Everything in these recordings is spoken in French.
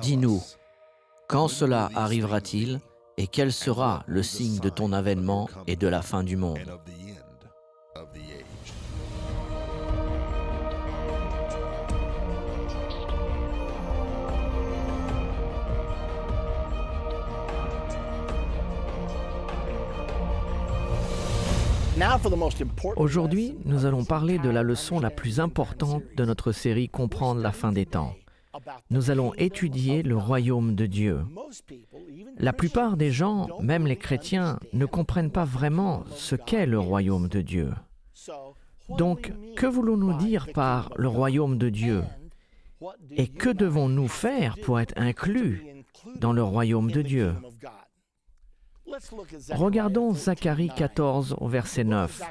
Dis-nous, quand cela arrivera-t-il et quel sera le signe de ton avènement et de la fin du monde? Aujourd'hui, nous allons parler de la leçon la plus importante de notre série Comprendre la fin des temps. Nous allons étudier le royaume de Dieu. La plupart des gens, même les chrétiens, ne comprennent pas vraiment ce qu'est le royaume de Dieu. Donc, que voulons-nous dire par le royaume de Dieu? Et que devons-nous faire pour être inclus dans le royaume de Dieu? Regardons Zacharie 14 au verset 9.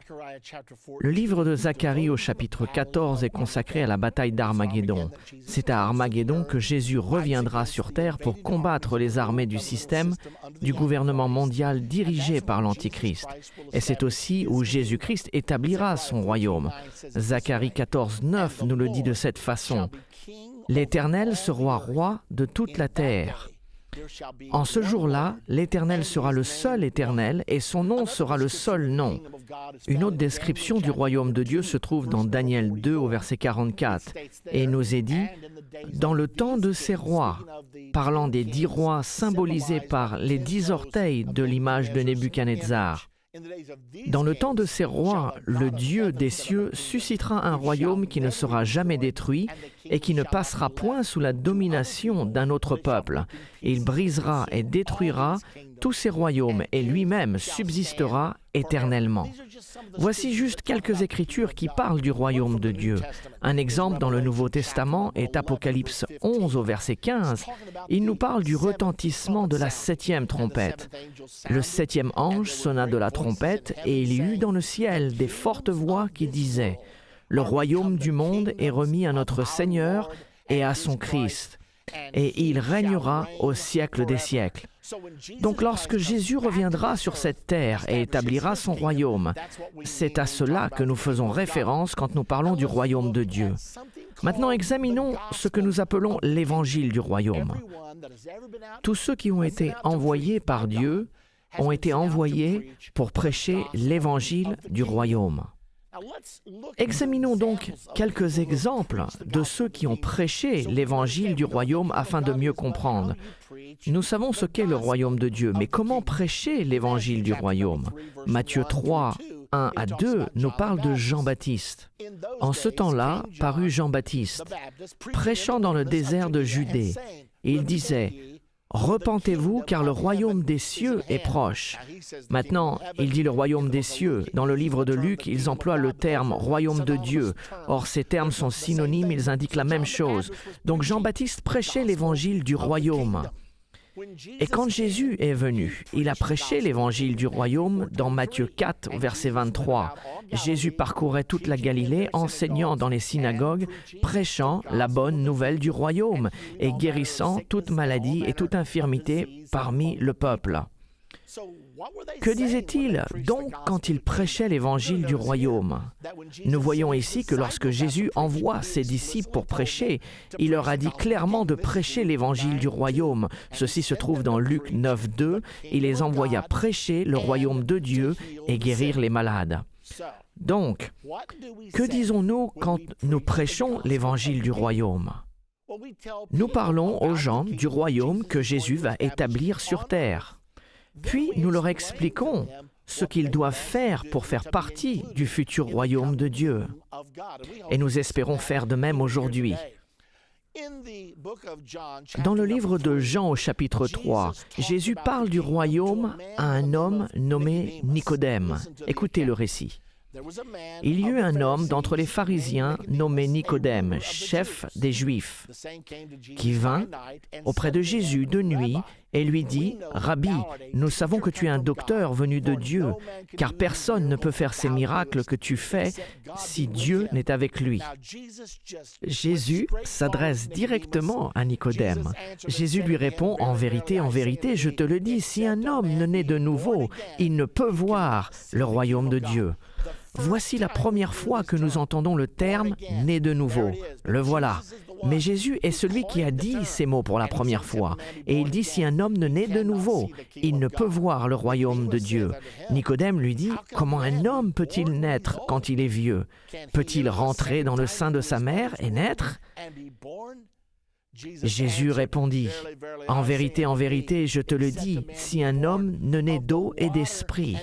Le livre de Zacharie au chapitre 14 est consacré à la bataille d'Armageddon. C'est à Armageddon que Jésus reviendra sur terre pour combattre les armées du système du gouvernement mondial dirigé par l'Antichrist. Et c'est aussi où Jésus-Christ établira son royaume. Zacharie 14, 9 nous le dit de cette façon. « L'Éternel sera roi de toute la terre. En ce jour-là, l'Éternel sera le seul Éternel et son nom sera le seul nom. » Une autre description du royaume de Dieu se trouve dans Daniel 2 au verset 44 et il nous est dit « Dans le temps de ces rois », parlant des 10 rois symbolisés par les 10 orteils de l'image de Nebuchadnezzar. Dans le temps de ces rois, le Dieu des cieux suscitera un royaume qui ne sera jamais détruit et qui ne passera point sous la domination d'un autre peuple. Il brisera et détruira tous ces royaumes et lui-même subsistera éternellement. Voici juste quelques écritures qui parlent du royaume de Dieu. Un exemple dans le Nouveau Testament est Apocalypse 11 au verset 15. Il nous parle du retentissement de la 7e trompette. Le 7e ange sonna de la trompette et il y eut dans le ciel des fortes voix qui disaient « Le royaume du monde est remis à notre Seigneur et à son Christ, et il régnera au siècle des siècles. » Donc lorsque Jésus reviendra sur cette terre et établira son royaume, c'est à cela que nous faisons référence quand nous parlons du royaume de Dieu. Maintenant, examinons ce que nous appelons l'évangile du royaume. Tous ceux qui ont été envoyés par Dieu ont été envoyés pour prêcher l'évangile du royaume. Examinons donc quelques exemples de ceux qui ont prêché l'évangile du royaume afin de mieux comprendre. Nous savons ce qu'est le royaume de Dieu, mais comment prêcher l'évangile du royaume? Matthieu 3, 1 à 2 nous parle de Jean-Baptiste. En ce temps-là, parut Jean-Baptiste, prêchant dans le désert de Judée. Et il disait « Repentez-vous, car le royaume des cieux est proche. » Maintenant, il dit le royaume des cieux. Dans le livre de Luc, ils emploient le terme royaume de Dieu. Or, ces termes sont synonymes, ils indiquent la même chose. Donc Jean-Baptiste prêchait l'évangile du royaume. Et quand Jésus est venu, il a prêché l'évangile du royaume dans Matthieu 4, verset 23. Jésus parcourait toute la Galilée, enseignant dans les synagogues, prêchant la bonne nouvelle du royaume et guérissant toute maladie et toute infirmité parmi le peuple. Que disait-il donc quand il prêchait l'évangile du royaume? Nous voyons ici que lorsque Jésus envoie ses disciples pour prêcher, il leur a dit clairement de prêcher l'évangile du royaume. Ceci se trouve dans Luc 9, 2. Il les envoya prêcher le royaume de Dieu et guérir les malades. Donc, que disons-nous quand nous prêchons l'évangile du royaume? Nous parlons aux gens du royaume que Jésus va établir sur terre. Puis nous leur expliquons ce qu'ils doivent faire pour faire partie du futur royaume de Dieu. Et nous espérons faire de même aujourd'hui. Dans le livre de Jean au chapitre 3, Jésus parle du royaume à un homme nommé Nicodème. Écoutez le récit. Il y eut un homme d'entre les pharisiens nommé Nicodème, chef des Juifs, qui vint auprès de Jésus de nuit et lui dit, « Rabbi, nous savons que tu es un docteur venu de Dieu, car personne ne peut faire ces miracles que tu fais si Dieu n'est avec lui. » Jésus s'adresse directement à Nicodème. Jésus lui répond, « En vérité, je te le dis, si un homme ne naît de nouveau, il ne peut voir le royaume de Dieu. » Voici la première fois que nous entendons le terme « né de nouveau ». Le voilà. Mais Jésus est celui qui a dit ces mots pour la première fois. Et il dit, si un homme ne naît de nouveau, il ne peut voir le royaume de Dieu. Nicodème lui dit, comment un homme peut-il naître quand il est vieux? Peut-il rentrer dans le sein de sa mère et naître? Jésus répondit, en vérité, je te le dis, si un homme ne naît d'eau et d'esprit,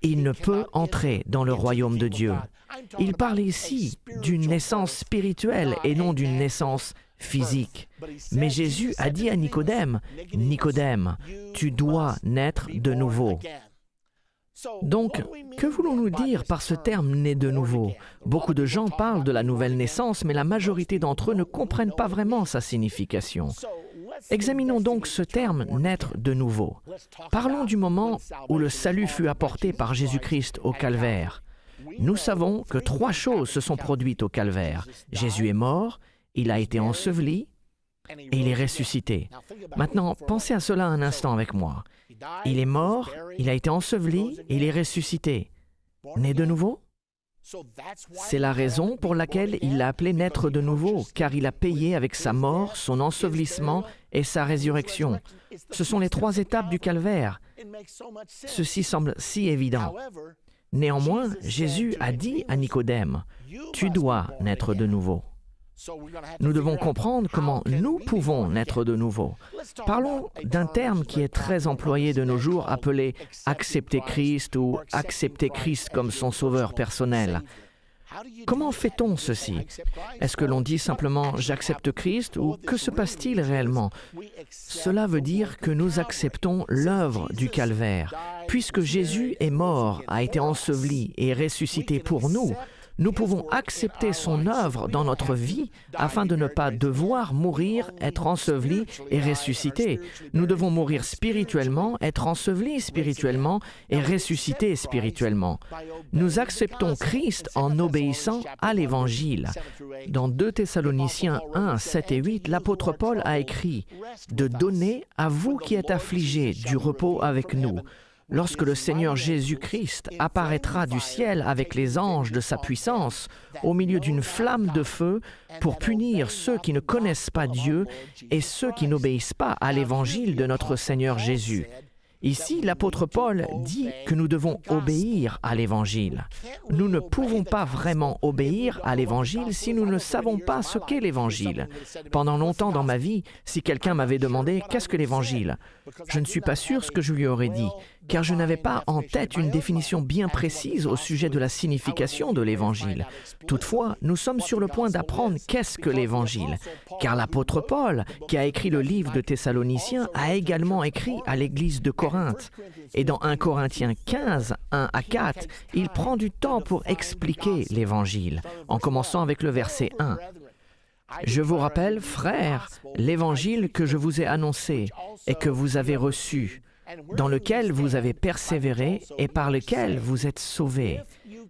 il ne peut entrer dans le royaume de Dieu. Il parle ici d'une naissance spirituelle et non d'une naissance physique. Mais Jésus a dit à Nicodème, « Nicodème, tu dois naître de nouveau. » Donc, que voulons-nous dire par ce terme « né de nouveau » ? Beaucoup de gens parlent de la nouvelle naissance, mais la majorité d'entre eux ne comprennent pas vraiment sa signification. Examinons donc ce terme « naître de nouveau ». Parlons du moment où le salut fut apporté par Jésus-Christ au calvaire. Nous savons que 3 choses se sont produites au calvaire. Jésus est mort, il a été enseveli et il est ressuscité. Maintenant, pensez à cela un instant avec moi. Il est mort, il a été enseveli et il est ressuscité. Né de nouveau ? C'est la raison pour laquelle il l'a appelé naître de nouveau, car il a payé avec sa mort, son ensevelissement et sa résurrection. Ce sont les 3 étapes du calvaire. Ceci semble si évident. Néanmoins, Jésus a dit à Nicodème, « Tu dois naître de nouveau. » Nous devons comprendre comment nous pouvons naître de nouveau. Parlons d'un terme qui est très employé de nos jours, appelé « accepter Christ » ou « accepter Christ comme son sauveur personnel ». Comment fait-on ceci? Est-ce que l'on dit simplement « j'accepte Christ » ou que se passe-t-il réellement? Cela veut dire que nous acceptons l'œuvre du calvaire. Puisque Jésus est mort, a été enseveli et ressuscité pour nous, nous pouvons accepter son œuvre dans notre vie afin de ne pas devoir mourir, être ensevelis et ressuscités. Nous devons mourir spirituellement, être ensevelis spirituellement et ressuscités spirituellement. Nous acceptons Christ en obéissant à l'Évangile. Dans 2 Thessaloniciens 1, 7 et 8, l'apôtre Paul a écrit « De donner à vous qui êtes affligés du repos avec nous ». Lorsque le Seigneur Jésus-Christ apparaîtra du ciel avec les anges de sa puissance, au milieu d'une flamme de feu, pour punir ceux qui ne connaissent pas Dieu et ceux qui n'obéissent pas à l'Évangile de notre Seigneur Jésus. Ici, l'apôtre Paul dit que nous devons obéir à l'Évangile. Nous ne pouvons pas vraiment obéir à l'Évangile si nous ne savons pas ce qu'est l'Évangile. Pendant longtemps dans ma vie, si quelqu'un m'avait demandé « Qu'est-ce que l'Évangile ?» je ne suis pas sûr ce que je lui aurais dit, car je n'avais pas en tête une définition bien précise au sujet de la signification de l'Évangile. Toutefois, nous sommes sur le point d'apprendre qu'est-ce que l'Évangile, car l'apôtre Paul, qui a écrit le livre de Thessaloniciens, a également écrit à l'église de Corinthe. Et dans 1 Corinthiens 15, 1 à 4, il prend du temps pour expliquer l'Évangile, en commençant avec le verset 1. « Je vous rappelle, frères, l'Évangile que je vous ai annoncé et que vous avez reçu, dans lequel vous avez persévéré et par lequel vous êtes sauvés,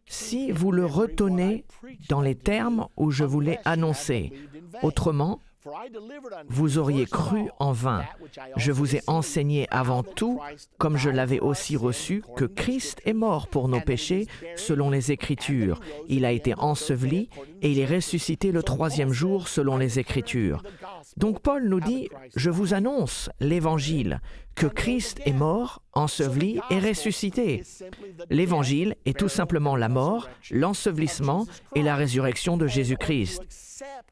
si vous le retenez dans les termes où je vous l'ai annoncé. Autrement, vous auriez cru en vain. Je vous ai enseigné avant tout, comme je l'avais aussi reçu, que Christ est mort pour nos péchés selon les Écritures. Il a été enseveli et il est ressuscité le 3e jour selon les Écritures. » Donc Paul nous dit, « Je vous annonce l'Évangile, que Christ est mort, enseveli et ressuscité. » L'Évangile est tout simplement la mort, l'ensevelissement et la résurrection de Jésus-Christ.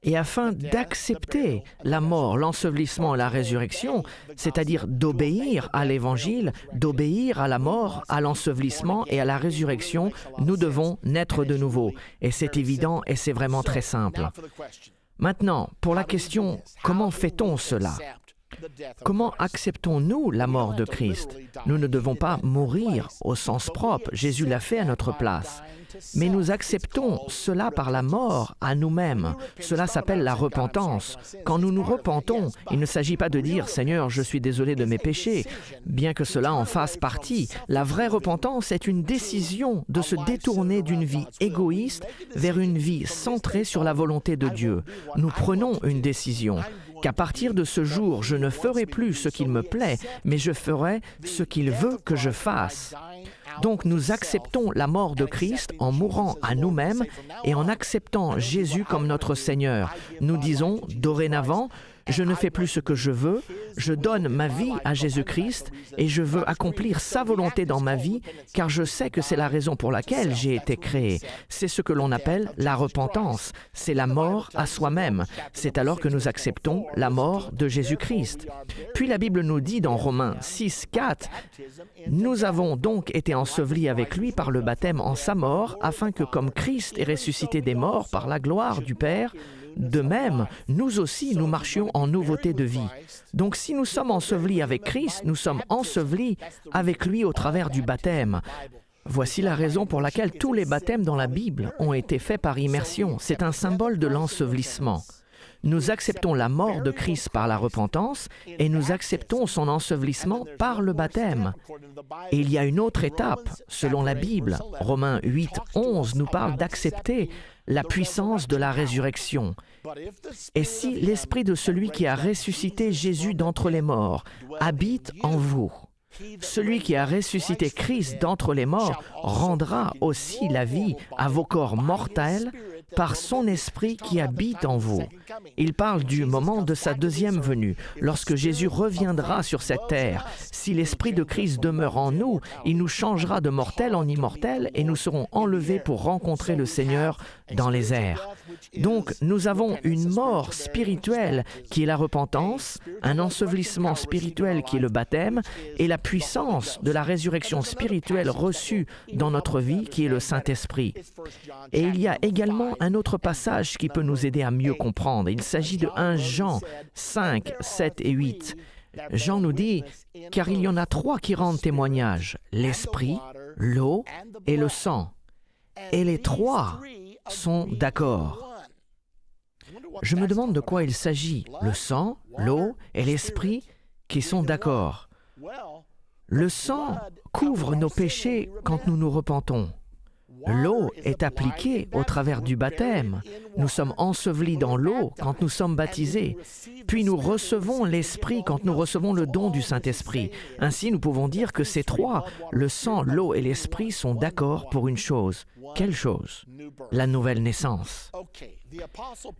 Et afin d'accepter la mort, l'ensevelissement et la résurrection, c'est-à-dire d'obéir à l'Évangile, d'obéir à la mort, à l'ensevelissement et à la résurrection, nous devons naître de nouveau. Et c'est évident et c'est vraiment très simple. Maintenant, pour la question « Comment fait-on cela ?» Comment acceptons-nous la mort de Christ? Nous ne devons pas mourir au sens propre, Jésus l'a fait à notre place. Mais nous acceptons cela par la mort à nous-mêmes. Cela s'appelle la repentance. Quand nous nous repentons, il ne s'agit pas de dire « Seigneur, je suis désolé de mes péchés », bien que cela en fasse partie. La vraie repentance est une décision de se détourner d'une vie égoïste vers une vie centrée sur la volonté de Dieu. Nous prenons une décision qu'à partir de ce jour, je ne ferai plus ce qu'il me plaît, mais je ferai ce qu'il veut que je fasse. Donc nous acceptons la mort de Christ en mourant à nous-mêmes et en acceptant Jésus comme notre Seigneur. Nous disons dorénavant, je ne fais plus ce que je veux, je donne ma vie à Jésus-Christ et je veux accomplir sa volonté dans ma vie car je sais que c'est la raison pour laquelle j'ai été créé. C'est ce que l'on appelle la repentance, c'est la mort à soi-même. C'est alors que nous acceptons la mort de Jésus-Christ. Puis la Bible nous dit dans Romains 6, 4, « Nous avons donc été ensevelis avec lui par le baptême en sa mort, afin que comme Christ est ressuscité des morts par la gloire du Père, de même, nous aussi, nous marchions en nouveauté de vie. Donc si nous sommes ensevelis avec Christ, nous sommes ensevelis avec lui au travers du baptême. Voici la raison pour laquelle tous les baptêmes dans la Bible ont été faits par immersion. C'est un symbole de l'ensevelissement. Nous acceptons la mort de Christ par la repentance et nous acceptons son ensevelissement par le baptême. Et il y a une autre étape, selon la Bible. Romains 8, 11 nous parle d'accepter la puissance de la résurrection. Et si l'esprit de celui qui a ressuscité Jésus d'entre les morts habite en vous, celui qui a ressuscité Christ d'entre les morts rendra aussi la vie à vos corps mortels par son esprit qui habite en vous. Il parle du moment de sa deuxième venue, lorsque Jésus reviendra sur cette terre. Si l'esprit de Christ demeure en nous, il nous changera de mortels en immortels et nous serons enlevés pour rencontrer le Seigneur dans les airs. Donc, nous avons une mort spirituelle qui est la repentance, un ensevelissement spirituel qui est le baptême et la puissance de la résurrection spirituelle reçue dans notre vie qui est le Saint-Esprit. Et il y a également un autre passage qui peut nous aider à mieux comprendre. Il s'agit de 1 Jean 5, 7 et 8. Jean nous dit « Car il y en a 3 qui rendent témoignage, l'esprit, l'eau et le sang. Et les 3 sont d'accord. » Je me demande de quoi il s'agit, le sang, l'eau et l'esprit qui sont d'accord. Le sang couvre nos péchés quand nous nous repentons. L'eau est appliquée au travers du baptême. Nous sommes ensevelis dans l'eau quand nous sommes baptisés. Puis nous recevons l'Esprit quand nous recevons le don du Saint-Esprit. Ainsi, nous pouvons dire que ces 3, le sang, l'eau et l'Esprit, sont d'accord pour une chose. Quelle chose? La nouvelle naissance.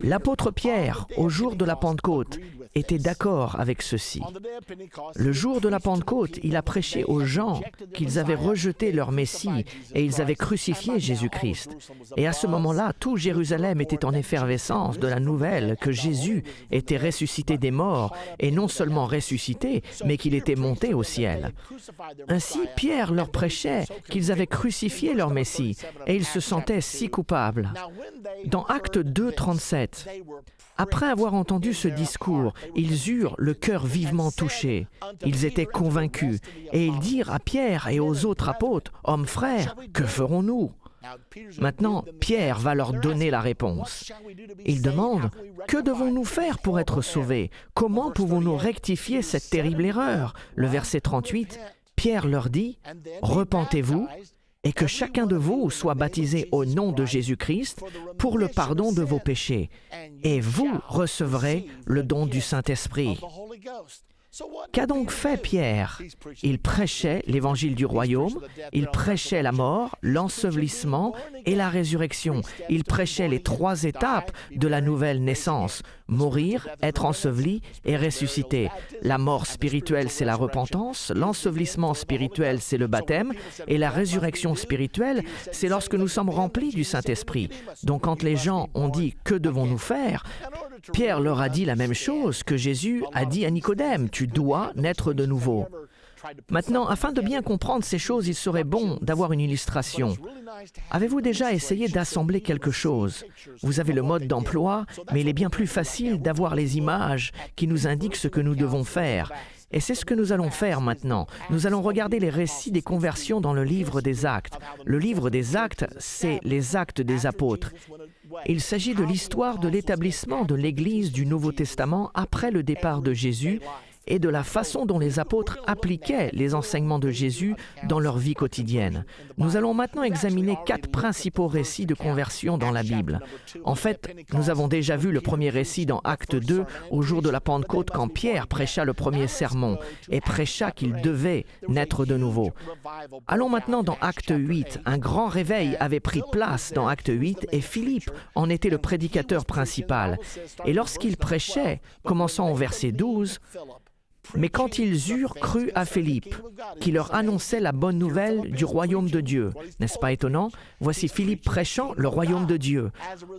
L'apôtre Pierre, au jour de la Pentecôte, était d'accord avec ceci. Le jour de la Pentecôte, il a prêché aux gens qu'ils avaient rejeté leur Messie et ils avaient crucifié Jésus-Christ. Et à ce moment-là, tout Jérusalem était en effervescence de la nouvelle que Jésus était ressuscité des morts, et non seulement ressuscité, mais qu'il était monté au ciel. Ainsi, Pierre leur prêchait qu'ils avaient crucifié leur Messie, et ils se sentaient si coupables. Dans Actes 2, 37, après avoir entendu ce discours, ils eurent le cœur vivement touché. Ils étaient convaincus, et ils dirent à Pierre et aux autres apôtres, « Hommes frères, que ferons-nous » Maintenant, Pierre va leur donner la réponse. Il demande, « Que devons-nous faire pour être sauvés? Comment pouvons-nous rectifier cette terrible erreur » Le verset 38, Pierre leur dit, « Repentez-vous, et que chacun de vous soit baptisé au nom de Jésus-Christ pour le pardon de vos péchés, et vous recevrez le don du Saint-Esprit. » Qu'a donc fait Pierre? Il prêchait l'évangile du royaume, il prêchait la mort, l'ensevelissement et la résurrection. Il prêchait les 3 étapes de la nouvelle naissance: mourir, être enseveli et ressusciter. La mort spirituelle, c'est la repentance, l'ensevelissement spirituel, c'est le baptême, et la résurrection spirituelle, c'est lorsque nous sommes remplis du Saint-Esprit. Donc quand les gens ont dit « Que devons-nous faire ?» Pierre leur a dit la même chose que Jésus a dit à Nicodème, « Tu dois naître de nouveau. » Maintenant, afin de bien comprendre ces choses, il serait bon d'avoir une illustration. Avez-vous déjà essayé d'assembler quelque chose? Vous avez le mode d'emploi, mais il est bien plus facile d'avoir les images qui nous indiquent ce que nous devons faire. Et c'est ce que nous allons faire maintenant. Nous allons regarder les récits des conversions dans le livre des Actes. Le livre des Actes, c'est les Actes des Apôtres. Il s'agit de l'histoire de l'établissement de l'Église du Nouveau Testament après le départ de Jésus et de la façon dont les apôtres appliquaient les enseignements de Jésus dans leur vie quotidienne. Nous allons maintenant examiner 4 principaux récits de conversion dans la Bible. En fait, nous avons déjà vu le premier récit dans Acte 2, au jour de la Pentecôte, quand Pierre prêcha le premier sermon et prêcha qu'il devait naître de nouveau. Allons maintenant dans Acte 8. Un grand réveil avait pris place dans Acte 8 et Philippe en était le prédicateur principal. Et lorsqu'il prêchait, commençant au verset 12, « Mais quand ils eurent cru à Philippe, qui leur annonçait la bonne nouvelle du royaume de Dieu. » N'est-ce pas étonnant? Voici Philippe prêchant le royaume de Dieu.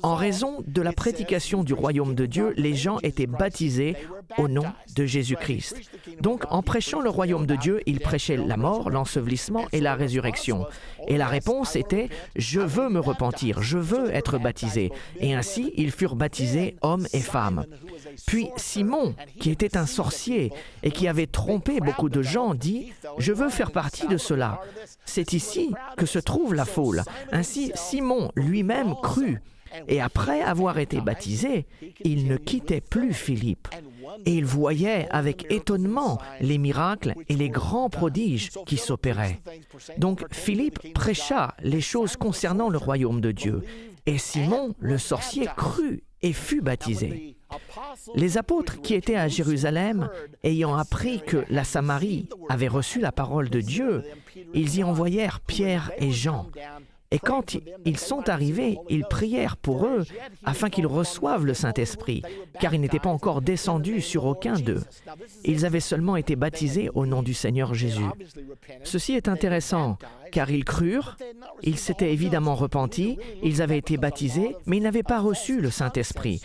En raison de la prédication du royaume de Dieu, les gens étaient baptisés au nom de Jésus-Christ. Donc, en prêchant le royaume de Dieu, il prêchait la mort, l'ensevelissement et la résurrection. Et la réponse était « Je veux me repentir, je veux être baptisé. » Et ainsi, ils furent baptisés, hommes et femmes. Puis Simon, qui était un sorcier et qui avait trompé beaucoup de gens, dit « Je veux faire partie de cela. » C'est ici que se trouve la foule. Ainsi, Simon lui-même crut. Et après avoir été baptisé, il ne quittait plus Philippe. Et il voyait avec étonnement les miracles et les grands prodiges qui s'opéraient. Donc Philippe prêcha les choses concernant le royaume de Dieu. Et Simon, le sorcier, crut et fut baptisé. Les apôtres qui étaient à Jérusalem, ayant appris que la Samarie avait reçu la parole de Dieu, ils y envoyèrent Pierre et Jean. Et quand ils sont arrivés, ils prièrent pour eux afin qu'ils reçoivent le Saint-Esprit, car il n'était pas encore descendu sur aucun d'eux. Ils avaient seulement été baptisés au nom du Seigneur Jésus. Ceci est intéressant, car ils crurent, ils s'étaient évidemment repentis, ils avaient été baptisés, mais ils n'avaient pas reçu le Saint-Esprit.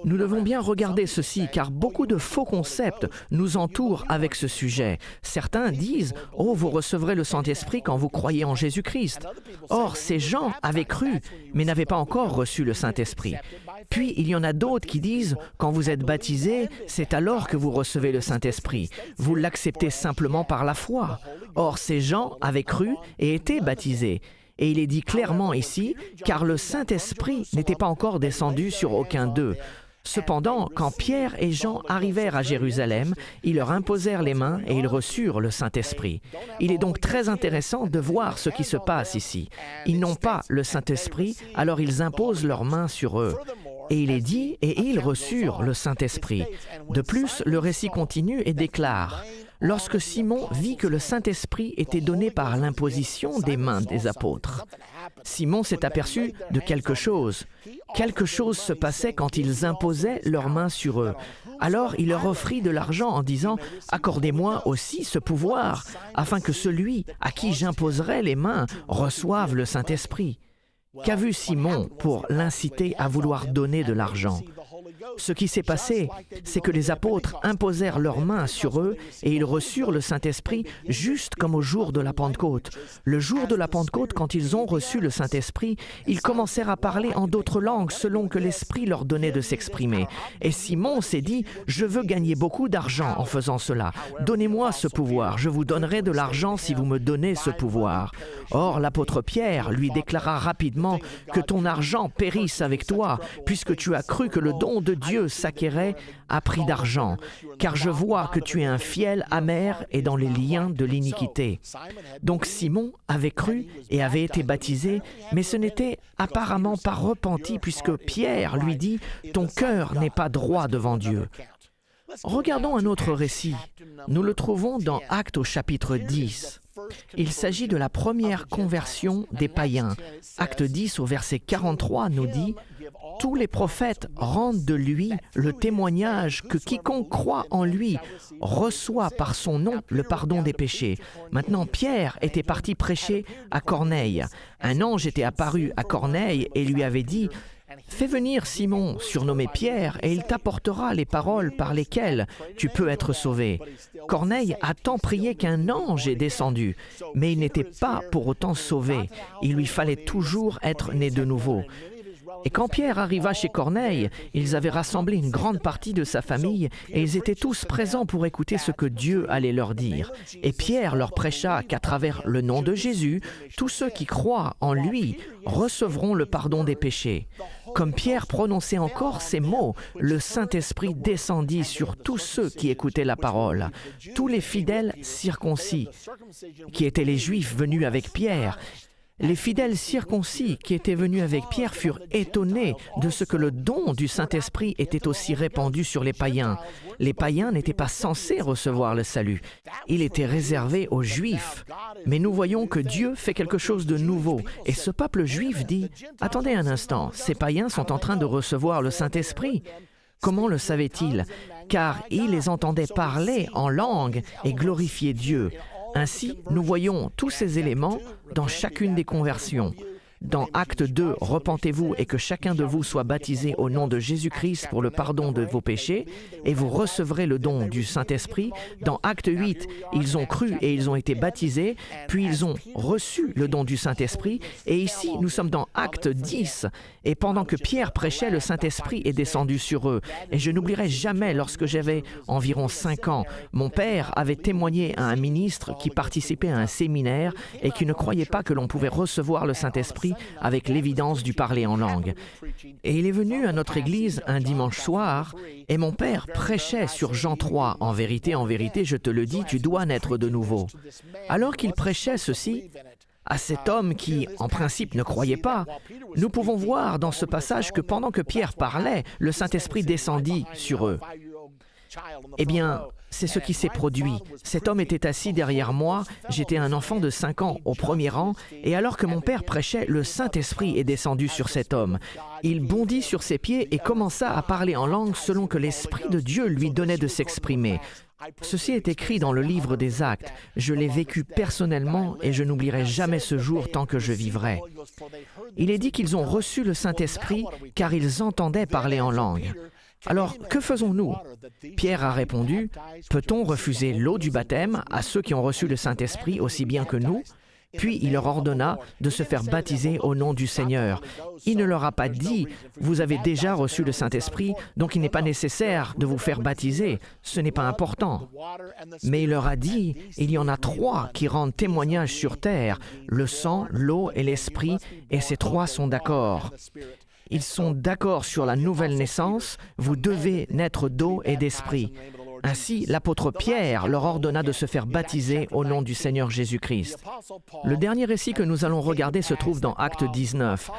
Nous devons bien regarder ceci, car beaucoup de faux concepts nous entourent avec ce sujet. Certains disent « Oh, vous recevrez le Saint-Esprit quand vous croyez en Jésus-Christ. » Or, ces gens avaient cru, mais n'avaient pas encore reçu le Saint-Esprit. Puis, il y en a d'autres qui disent « Quand vous êtes baptisés, c'est alors que vous recevez le Saint-Esprit. Vous l'acceptez simplement par la foi. » Or, ces gens avaient cru et étaient baptisés. Et il est dit clairement ici, car le Saint-Esprit n'était pas encore descendu sur aucun d'eux. Cependant, quand Pierre et Jean arrivèrent à Jérusalem, ils leur imposèrent les mains et ils reçurent le Saint-Esprit. Il est donc très intéressant de voir ce qui se passe ici. Ils n'ont pas le Saint-Esprit, alors ils imposent leurs mains sur eux. Et il est dit, et ils reçurent le Saint-Esprit. De plus, le récit continue et déclare: lorsque Simon vit que le Saint-Esprit était donné par l'imposition des mains des apôtres. Simon s'est aperçu de quelque chose. Quelque chose se passait quand ils imposaient leurs mains sur eux. Alors il leur offrit de l'argent en disant « Accordez-moi aussi ce pouvoir, afin que celui à qui j'imposerai les mains reçoive le Saint-Esprit. » Qu'a vu Simon pour l'inciter à vouloir donner de l'argent? Ce qui s'est passé, c'est que les apôtres imposèrent leurs mains sur eux et ils reçurent le Saint-Esprit juste comme au jour de la Pentecôte. Le jour de la Pentecôte, quand ils ont reçu le Saint-Esprit, ils commencèrent à parler en d'autres langues selon que l'Esprit leur donnait de s'exprimer. Et Simon s'est dit « Je veux gagner beaucoup d'argent en faisant cela. Donnez-moi ce pouvoir. Je vous donnerai de l'argent si vous me donnez ce pouvoir. » Or, l'apôtre Pierre lui déclara rapidement que ton argent périsse avec toi, puisque tu as cru que le don de Dieu s'acquérait à prix d'argent, car je vois que tu es un fiel amer et dans les liens de l'iniquité. Donc Simon avait cru et avait été baptisé, mais ce n'était apparemment pas repenti, puisque Pierre lui dit « Ton cœur n'est pas droit devant Dieu. » Regardons un autre récit. Nous le trouvons dans Actes au chapitre 10. Il s'agit de la première conversion des païens. Acte 10 au verset 43 nous dit « Tous les prophètes rendent de lui le témoignage que quiconque croit en lui reçoit par son nom le pardon des péchés. » Maintenant, Pierre était parti prêcher à Corneille. Un ange était apparu à Corneille et lui avait dit « « Fais venir Simon, surnommé Pierre, et il t'apportera les paroles par lesquelles tu peux être sauvé. » Corneille a tant prié qu'un ange est descendu, mais il n'était pas pour autant sauvé. Il lui fallait toujours être né de nouveau. Et quand Pierre arriva chez Corneille, ils avaient rassemblé une grande partie de sa famille et ils étaient tous présents pour écouter ce que Dieu allait leur dire. Et Pierre leur prêcha qu'à travers le nom de Jésus, tous ceux qui croient en lui recevront le pardon des péchés. Comme Pierre prononçait encore ces mots, le Saint-Esprit descendit sur tous ceux qui écoutaient la parole, tous les fidèles circoncis, qui étaient les Juifs venus avec Pierre. Les fidèles circoncis qui étaient venus avec Pierre furent étonnés de ce que le don du Saint-Esprit était aussi répandu sur les païens. Les païens n'étaient pas censés recevoir le salut. Il était réservé aux Juifs. Mais nous voyons que Dieu fait quelque chose de nouveau. Et ce peuple juif dit « Attendez un instant, ces païens sont en train de recevoir le Saint-Esprit. » Comment le savaient-ils? Car ils les entendaient parler en langue et glorifier Dieu. Ainsi, nous voyons tous ces éléments dans chacune des conversions. Dans Acte 2, « Repentez-vous et que chacun de vous soit baptisé au nom de Jésus-Christ pour le pardon de vos péchés, et vous recevrez le don du Saint-Esprit. » Dans Acte 8, ils ont cru et ils ont été baptisés, puis ils ont reçu le don du Saint-Esprit. Et ici, nous sommes dans Acte 10, et pendant que Pierre prêchait, le Saint-Esprit est descendu sur eux. Et je n'oublierai jamais, lorsque j'avais environ 5 ans, mon père avait témoigné à un ministre qui participait à un séminaire et qui ne croyait pas que l'on pouvait recevoir le Saint-Esprit avec l'évidence du parler en langue. Et il est venu à notre église un dimanche soir et mon père prêchait sur Jean 3. « En vérité, je te le dis, tu dois naître de nouveau. » Alors qu'il prêchait ceci, à cet homme qui, en principe, ne croyait pas, nous pouvons voir dans ce passage que pendant que Pierre parlait, le Saint-Esprit descendit sur eux. Eh bien, c'est ce qui s'est produit. Cet homme était assis derrière moi, j'étais un enfant de 5 ans au premier rang, et alors que mon père prêchait, le Saint-Esprit est descendu sur cet homme. Il bondit sur ses pieds et commença à parler en langue selon que l'Esprit de Dieu lui donnait de s'exprimer. Ceci est écrit dans le livre des Actes. Je l'ai vécu personnellement et je n'oublierai jamais ce jour tant que je vivrai. Il est dit qu'ils ont reçu le Saint-Esprit car ils entendaient parler en langue. Alors, que faisons-nous? Pierre a répondu, « Peut-on refuser l'eau du baptême à ceux qui ont reçu le Saint-Esprit aussi bien que nous ?» Puis il leur ordonna de se faire baptiser au nom du Seigneur. Il ne leur a pas dit « Vous avez déjà reçu le Saint-Esprit, donc il n'est pas nécessaire de vous faire baptiser. Ce n'est pas important. » Mais il leur a dit « Il y en a 3 qui rendent témoignage sur terre, le sang, l'eau et l'Esprit, et ces 3 sont d'accord. » Ils sont d'accord sur la nouvelle naissance, vous devez naître d'eau et d'esprit. Ainsi, l'apôtre Pierre leur ordonna de se faire baptiser au nom du Seigneur Jésus-Christ. Le dernier récit que nous allons regarder se trouve dans Acte 19.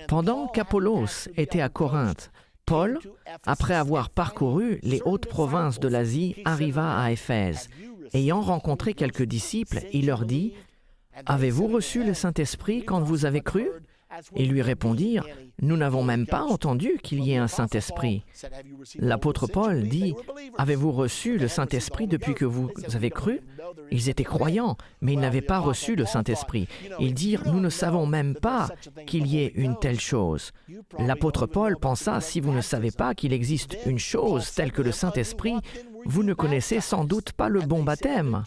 Pendant qu'Apollos était à Corinthe, Paul, après avoir parcouru les hautes provinces de l'Asie, arriva à Éphèse. Ayant rencontré quelques disciples, il leur dit « Avez-vous reçu le Saint-Esprit quand vous avez cru ?» Ils lui répondirent « Nous n'avons même pas entendu qu'il y ait un Saint-Esprit. » L'apôtre Paul dit « Avez-vous reçu le Saint-Esprit depuis que vous avez cru ?» Ils étaient croyants, mais ils n'avaient pas reçu le Saint-Esprit. Ils dirent « Nous ne savons même pas qu'il y ait une telle chose. » L'apôtre Paul pensa « Si vous ne savez pas qu'il existe une chose telle que le Saint-Esprit, vous ne connaissez sans doute pas le bon baptême. »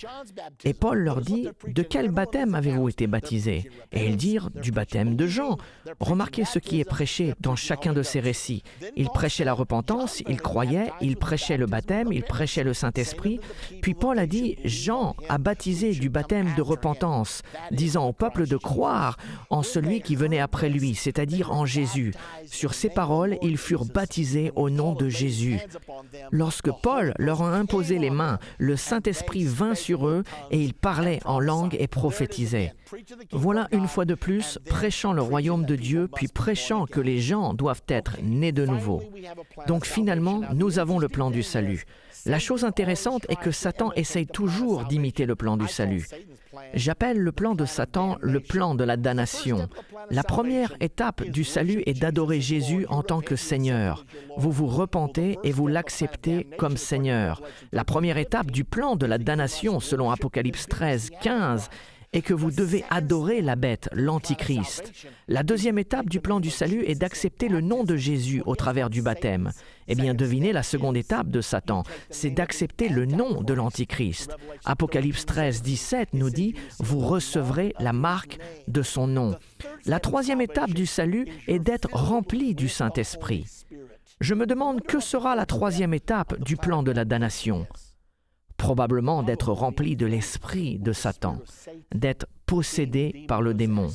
Et Paul leur dit « De quel baptême avez-vous été baptisés ?» Et ils dirent « Du baptême de Jean. » Remarquez ce qui est prêché dans chacun de ces récits. Il prêchait la repentance, il croyait, il prêchait le baptême, il prêchait le Saint-Esprit. Puis Paul a dit « Jean a baptisé du baptême de repentance, disant au peuple de croire en celui qui venait après lui, c'est-à-dire en Jésus. » Sur ces paroles, ils furent baptisés au nom de Jésus. Lorsque Paul leur a imposé les mains, le Saint-Esprit vint sur eux et ils parlaient en langue et prophétisaient. Voilà une fois de plus, prêchant le royaume de Dieu, puis prêchant que les gens doivent être nés de nouveau. Donc finalement, nous avons le plan du salut. La chose intéressante est que Satan essaye toujours d'imiter le plan du salut. J'appelle le plan de Satan le plan de la damnation. La première étape du salut est d'adorer Jésus en tant que Seigneur. Vous vous repentez et vous l'acceptez comme Seigneur. La première étape du plan de la damnation, selon Apocalypse 13, 15, et que vous devez adorer la bête, l'Antichrist. La deuxième étape du plan du salut est d'accepter le nom de Jésus au travers du baptême. Eh bien, devinez la seconde étape de Satan, c'est d'accepter le nom de l'Antichrist. Apocalypse 13, 17 nous dit « Vous recevrez la marque de son nom ». La troisième étape du salut est d'être rempli du Saint-Esprit. Je me demande que sera la troisième étape du plan de la damnation. Probablement d'être rempli de l'esprit de Satan, d'être possédé par le démon.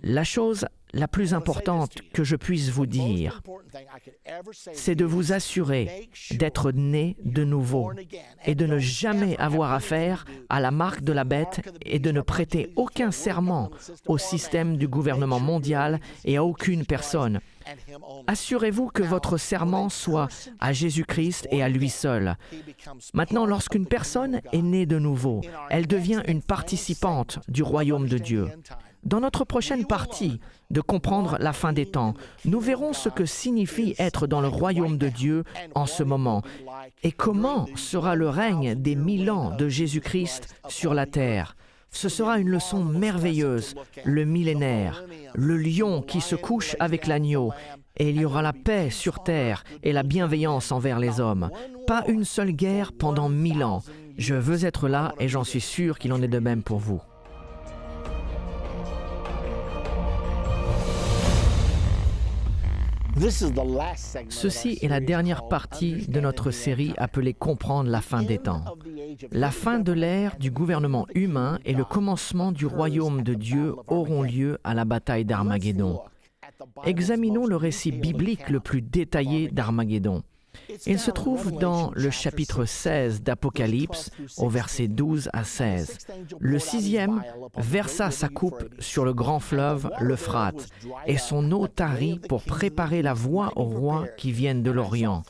La chose la plus importante que je puisse vous dire, c'est de vous assurer d'être né de nouveau et de ne jamais avoir affaire à la marque de la bête et de ne prêter aucun serment au système du gouvernement mondial et à aucune personne. Assurez-vous que votre serment soit à Jésus-Christ et à lui seul. Maintenant, lorsqu'une personne est née de nouveau, elle devient une participante du royaume de Dieu. Dans notre prochaine partie de comprendre la fin des temps, nous verrons ce que signifie être dans le royaume de Dieu en ce moment et comment sera le règne des 1000 ans de Jésus-Christ sur la terre. Ce sera une leçon merveilleuse, le millénaire, le lion qui se couche avec l'agneau, et il y aura la paix sur terre et la bienveillance envers les hommes. Pas une seule guerre pendant 1000 ans. Je veux être là et j'en suis sûr qu'il en est de même pour vous. Ceci est la dernière partie de notre série appelée « Comprendre la fin des temps ». La fin de l'ère du gouvernement humain et le commencement du royaume de Dieu auront lieu à la bataille d'Armageddon. Examinons le récit biblique le plus détaillé d'Armageddon. Il se trouve dans le chapitre 16 d'Apocalypse, au verset 12 à 16. Le 6e versa sa coupe sur le grand fleuve, l'Euphrate, et son eau tarit pour préparer la voie aux rois qui viennent de l'Orient.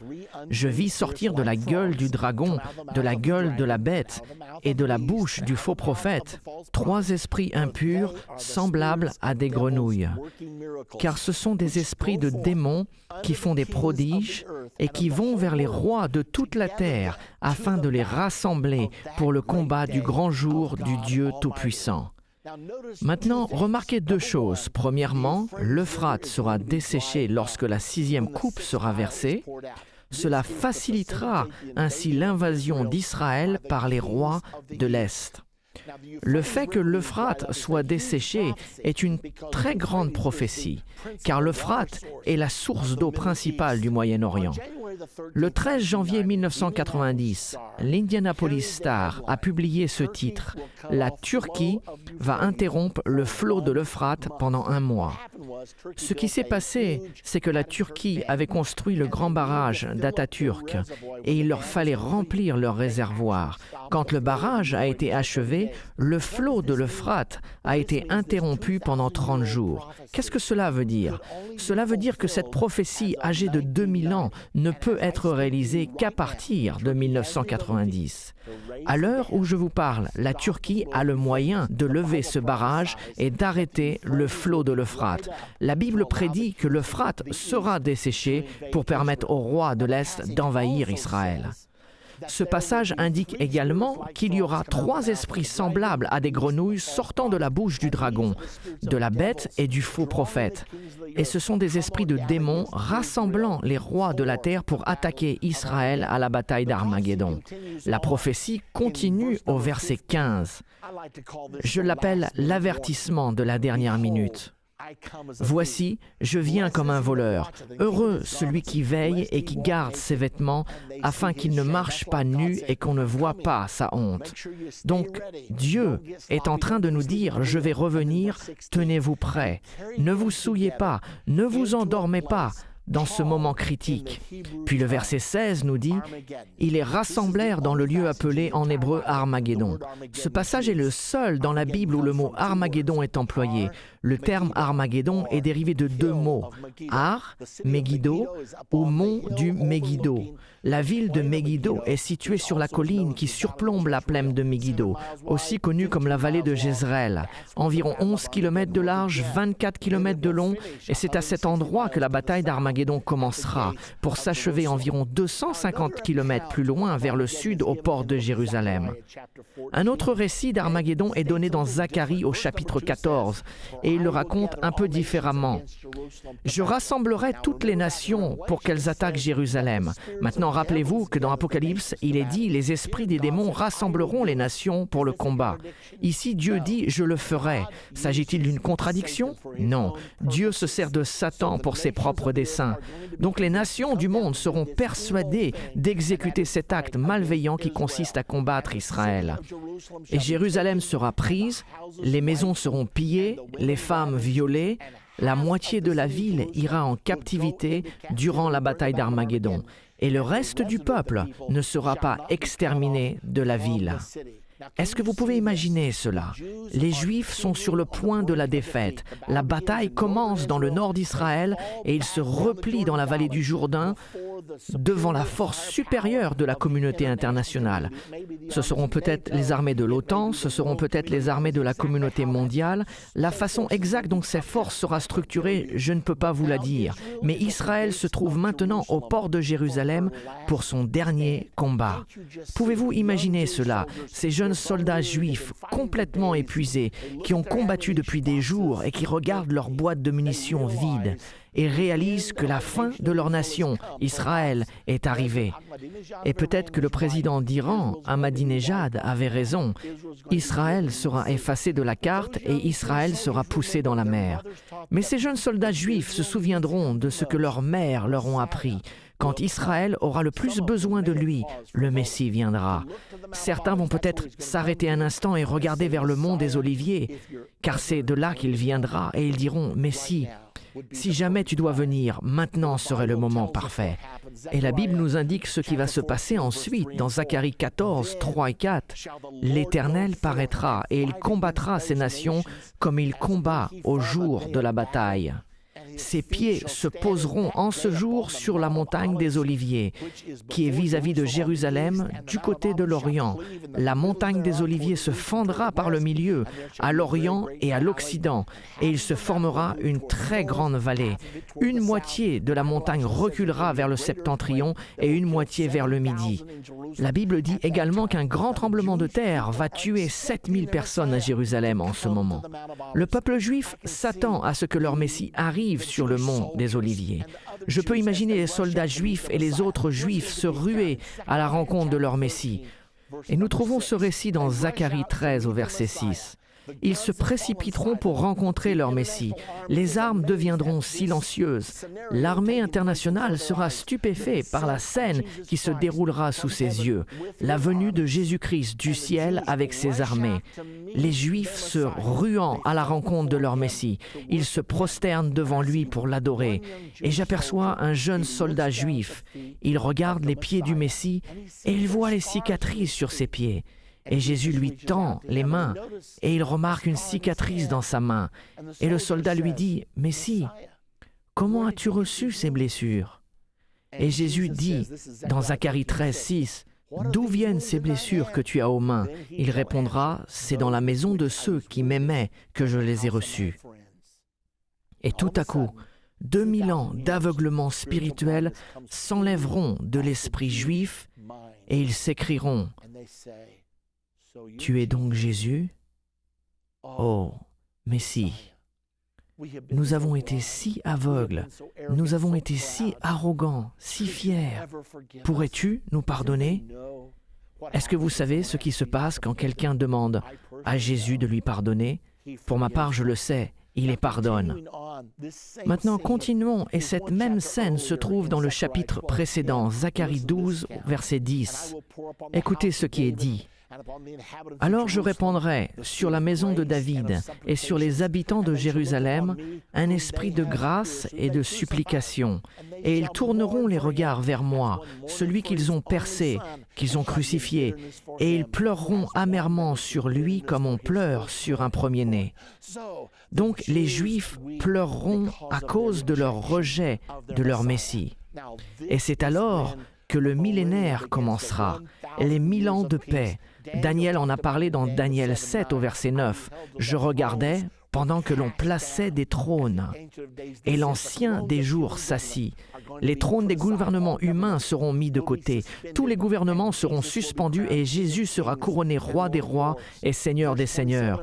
Je vis sortir de la gueule du dragon, de la gueule de la bête et de la bouche du faux prophète 3 esprits impurs semblables à des grenouilles. Car ce sont des esprits de démons qui font des prodiges et qui vont vers les rois de toute la terre afin de les rassembler pour le combat du grand jour du Dieu Tout-Puissant. Maintenant, remarquez 2 choses. Premièrement, l'Euphrate sera desséché lorsque la 6e coupe sera versée. Cela facilitera ainsi l'invasion d'Israël par les rois de l'Est. Le fait que l'Euphrate soit desséché est une très grande prophétie, car l'Euphrate est la source d'eau principale du Moyen-Orient. Le 13 janvier 1990, l'Indianapolis Star a publié ce titre « La Turquie va interrompre le flot de l'Euphrate pendant 1 mois ». Ce qui s'est passé, c'est que la Turquie avait construit le grand barrage d'Atatürk et il leur fallait remplir leur réservoir. Quand le barrage a été achevé, le flot de l'Euphrate a été interrompu pendant 30 jours. Qu'est-ce que cela veut dire? Cela veut dire que cette prophétie âgée de 2000 ans ne peut être réalisée qu'à partir de 1990. À l'heure où je vous parle, la Turquie a le moyen de lever ce barrage et d'arrêter le flot de l'Euphrate. La Bible prédit que l'Euphrate sera desséché pour permettre aux rois de l'Est d'envahir Israël. Ce passage indique également qu'il y aura 3 esprits semblables à des grenouilles sortant de la bouche du dragon, de la bête et du faux prophète. Et ce sont des esprits de démons rassemblant les rois de la terre pour attaquer Israël à la bataille d'Armageddon. La prophétie continue au verset 15. Je l'appelle l'avertissement de la dernière minute. Voici, je viens comme un voleur. Heureux celui qui veille et qui garde ses vêtements, afin qu'il ne marche pas nu et qu'on ne voit pas sa honte. Donc, Dieu est en train de nous dire, je vais revenir, tenez-vous prêts. Ne vous souillez pas, ne vous endormez pas dans ce moment critique. Puis le verset 16 nous dit « Ils les rassemblèrent dans le lieu appelé en hébreu Armageddon ». Ce passage est le seul dans la Bible où le mot Armageddon est employé. Le terme Armageddon est dérivé de 2 mots, Ar, Megiddo, ou mont du Megiddo. La ville de Megiddo est située sur la colline qui surplombe la plaine de Megiddo, aussi connue comme la vallée de Jezreel. Environ 11 km de large, 24 km de long, et c'est à cet endroit que la bataille d'Armageddon d'Armageddon commencera pour s'achever environ 250 km plus loin vers le sud au port de Jérusalem. Un autre récit d'Armageddon est donné dans Zacharie au chapitre 14 et il le raconte un peu différemment. « Je rassemblerai toutes les nations pour qu'elles attaquent Jérusalem. » Maintenant, rappelez-vous que dans Apocalypse, il est dit « Les esprits des démons rassembleront les nations pour le combat. » Ici, Dieu dit « Je le ferai ». S'agit-il d'une contradiction? Non. Dieu se sert de Satan pour ses propres desseins. Donc les nations du monde seront persuadées d'exécuter cet acte malveillant qui consiste à combattre Israël. Et Jérusalem sera prise, les maisons seront pillées, les femmes violées, la moitié de la ville ira en captivité durant la bataille d'Armageddon. Et le reste du peuple ne sera pas exterminé de la ville. Est-ce que vous pouvez imaginer cela? Les Juifs sont sur le point de la défaite. La bataille commence dans le nord d'Israël et ils se replient dans la vallée du Jourdain devant la force supérieure de la communauté internationale. Ce seront peut-être les armées de l'OTAN, ce seront peut-être les armées de la communauté mondiale. La façon exacte dont ces forces sera structurée, je ne peux pas vous la dire. Mais Israël se trouve maintenant au port de Jérusalem pour son dernier combat. Pouvez-vous imaginer cela? Ces jeunes soldats juifs complètement épuisés, qui ont combattu depuis des jours et qui regardent leur boîte de munitions vide et réalisent que la fin de leur nation, Israël, est arrivée. Et peut-être que le président d'Iran, Ahmadinejad, avait raison. Israël sera effacé de la carte et Israël sera poussé dans la mer. Mais ces jeunes soldats juifs se souviendront de ce que leurs mères leur ont appris. Quand Israël aura le plus besoin de lui, le Messie viendra. Certains vont peut-être s'arrêter un instant et regarder vers le mont des Oliviers, car c'est de là qu'il viendra, et ils diront « Messie, si jamais tu dois venir, maintenant serait le moment parfait. » Et la Bible nous indique ce qui va se passer ensuite dans Zacharie 14, 3 et 4. « L'Éternel paraîtra et il combattra ces nations comme il combat au jour de la bataille. » Ses pieds se poseront en ce jour sur la montagne des Oliviers, qui est vis-à-vis de Jérusalem, du côté de l'Orient. La montagne des Oliviers se fendra par le milieu, à l'Orient et à l'Occident, et il se formera une très grande vallée. Une moitié de la montagne reculera vers le septentrion et une moitié vers le midi. La Bible dit également qu'un grand tremblement de terre va tuer 7000 personnes à Jérusalem en ce moment. Le peuple juif s'attend à ce que leur Messie arrive sur le mont des Oliviers. Je peux imaginer les soldats juifs et les autres juifs se ruer à la rencontre de leur Messie. Et nous trouvons ce récit dans Zacharie 13 au verset 6. Ils se précipiteront pour rencontrer leur Messie. Les armes deviendront silencieuses. L'armée internationale sera stupéfaite par la scène qui se déroulera sous ses yeux. La venue de Jésus-Christ du ciel avec ses armées. Les Juifs se ruant à la rencontre de leur Messie. Ils se prosternent devant lui pour l'adorer. Et j'aperçois un jeune soldat juif. Il regarde les pieds du Messie et il voit les cicatrices sur ses pieds. Et Jésus lui tend les mains et il remarque une cicatrice dans sa main. Et le soldat lui dit « Messie, comment as-tu reçu ces blessures ?» Et Jésus dit dans Zacharie 13, 6, « D'où viennent ces blessures que tu as aux mains ?» Il répondra « C'est dans la maison de ceux qui m'aimaient que je les ai reçues. » Et tout à coup, 2000 ans d'aveuglement spirituel s'enlèveront de l'esprit juif et ils s'écrieront « Tu es donc Jésus? Oh, Messie, nous avons été si aveugles, nous avons été si arrogants, si fiers. Pourrais-tu nous pardonner? Est-ce que vous savez ce qui se passe quand quelqu'un demande à Jésus de lui pardonner? Pour ma part, je le sais, il les pardonne. Maintenant, continuons, et cette même scène se trouve dans le chapitre précédent, Zacharie 12, verset 10. Écoutez ce qui est dit. « Alors je répandrai sur la maison de David et sur les habitants de Jérusalem un esprit de grâce et de supplication, et ils tourneront les regards vers moi, celui qu'ils ont percé, qu'ils ont crucifié, et ils pleureront amèrement sur lui comme on pleure sur un premier-né. » Donc les Juifs pleureront à cause de leur rejet de leur Messie. Et c'est alors que le millénaire commencera, les 1000 ans de paix. Daniel en a parlé dans Daniel 7 au verset 9. « Je regardais, pendant que l'on plaçait des trônes. Et l'Ancien des jours s'assit. Les trônes des gouvernements humains seront mis de côté. Tous les gouvernements seront suspendus et Jésus sera couronné roi des rois et seigneur des seigneurs.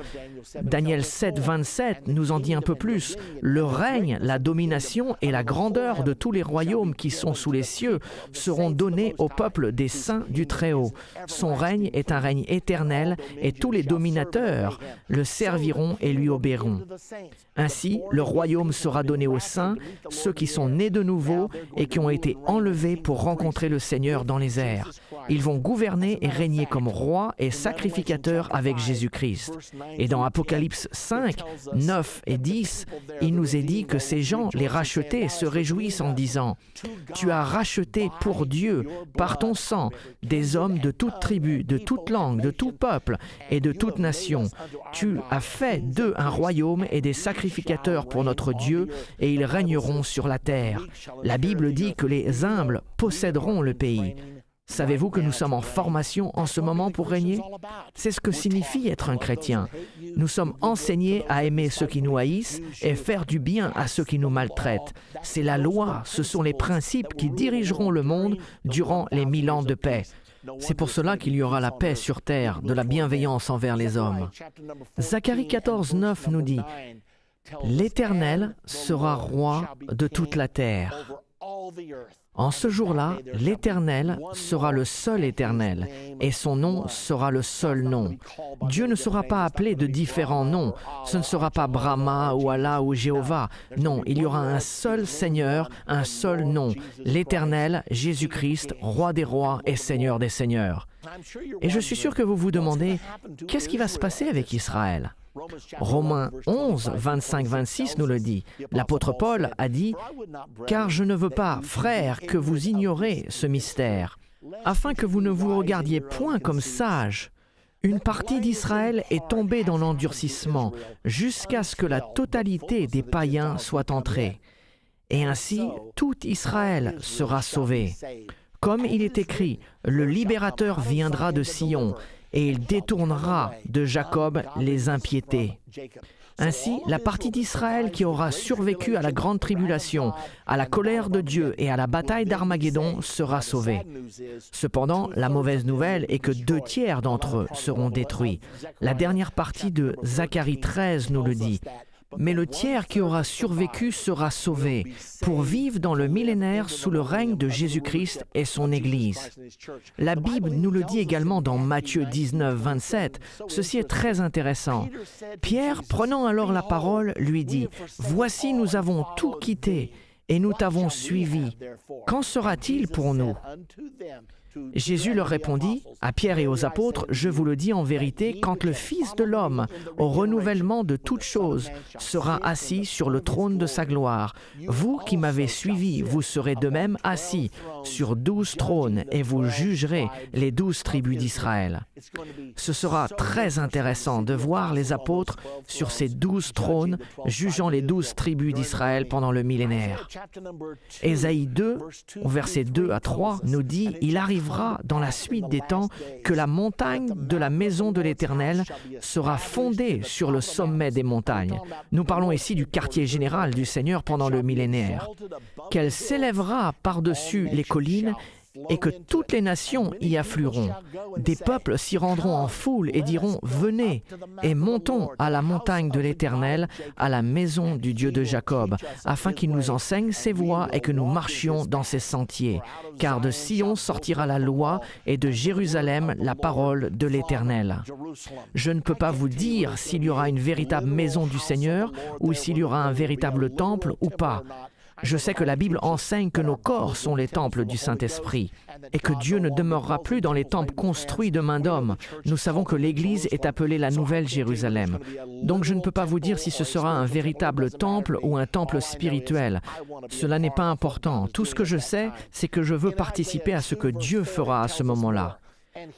Daniel 7, 27 nous en dit un peu plus. Le règne, la domination et la grandeur de tous les royaumes qui sont sous les cieux seront donnés au peuple des saints du Très-Haut. Son règne est un règne éternel et tous les dominateurs le serviront et lui obéiront. Ainsi, le royaume sera donné aux saints, ceux qui sont nés de nouveau et qui ont été enlevés pour rencontrer le Seigneur dans les airs. Ils vont gouverner et régner comme rois et sacrificateurs avec Jésus-Christ. Et dans Apocalypse 5, 9 et 10, il nous est dit que ces gens, les rachetés, se réjouissent en disant « Tu as racheté pour Dieu, par ton sang, des hommes de toute tribu, de toute langue, de tout peuple et de toute nation. Tu as fait d'eux un royaume et des sacrificateurs pour notre Dieu, et ils régneront sur la terre. » La Bible dit que les humbles posséderont le pays. Savez-vous que nous sommes en formation en ce moment pour régner? C'est ce que signifie être un chrétien. Nous sommes enseignés à aimer ceux qui nous haïssent et faire du bien à ceux qui nous maltraitent. C'est la loi, ce sont les principes qui dirigeront le monde durant les 1000 ans de paix. C'est pour cela qu'il y aura la paix sur terre, de la bienveillance envers les hommes. Zacharie 14, 9 nous dit « L'Éternel sera roi de toute la terre. » En ce jour-là, l'Éternel sera le seul Éternel, et son nom sera le seul nom. Dieu ne sera pas appelé de différents noms. Ce ne sera pas Brahma ou Allah ou Jéhovah. Non, il y aura un seul Seigneur, un seul nom. L'Éternel, Jésus-Christ, Roi des rois et Seigneur des seigneurs. Et je suis sûr que vous vous demandez, qu'est-ce qui va se passer avec Israël? Romains 11, 25-26 nous le dit. L'apôtre Paul a dit « Car je ne veux pas, frères, que vous ignorez ce mystère, afin que vous ne vous regardiez point comme sages. Une partie d'Israël est tombée dans l'endurcissement, jusqu'à ce que la totalité des païens soit entrée. Et ainsi, tout Israël sera sauvé. Comme il est écrit, le libérateur viendra de Sion, et il détournera de Jacob les impiétés. » Ainsi, la partie d'Israël qui aura survécu à la grande tribulation, à la colère de Dieu et à la bataille d'Armageddon sera sauvée. Cependant, la mauvaise nouvelle est que 2 tiers d'entre eux seront détruits. La dernière partie de Zacharie 13 nous le dit. Mais le tiers qui aura survécu sera sauvé pour vivre dans le millénaire sous le règne de Jésus-Christ et son Église. La Bible nous le dit également dans Matthieu 19, 27. Ceci est très intéressant. Pierre, prenant alors la parole, lui dit « Voici, nous avons tout quitté et nous t'avons suivi. Qu'en sera-t-il pour nous ?» Jésus leur répondit, à Pierre et aux apôtres, « Je vous le dis en vérité, quand le Fils de l'homme, au renouvellement de toutes choses, sera assis sur le trône de sa gloire, vous qui m'avez suivi, vous serez de même assis sur 12 trônes et vous jugerez les 12 tribus d'Israël. » Ce sera très intéressant de voir les apôtres sur ces 12 trônes jugeant les 12 tribus d'Israël pendant le millénaire. Ésaïe 2, au verset 2 à 3, nous dit « Il arrivera dans la suite des temps que la montagne de la maison de l'Éternel sera fondée sur le sommet des montagnes. » Nous parlons ici du quartier général du Seigneur pendant le millénaire. « Qu'elle s'élèvera par-dessus les collines et que toutes les nations y afflueront. Des peuples s'y rendront en foule et diront « Venez et montons à la montagne de l'Éternel, à la maison du Dieu de Jacob, afin qu'il nous enseigne ses voies et que nous marchions dans ses sentiers. Car de Sion sortira la loi et de Jérusalem la parole de l'Éternel. » Je ne peux pas vous dire s'il y aura une véritable maison du Seigneur ou s'il y aura un véritable temple ou pas. Je sais que la Bible enseigne que nos corps sont les temples du Saint-Esprit et que Dieu ne demeurera plus dans les temples construits de main d'homme. Nous savons que l'Église est appelée la Nouvelle Jérusalem. Donc je ne peux pas vous dire si ce sera un véritable temple ou un temple spirituel. Cela n'est pas important. Tout ce que je sais, c'est que je veux participer à ce que Dieu fera à ce moment-là.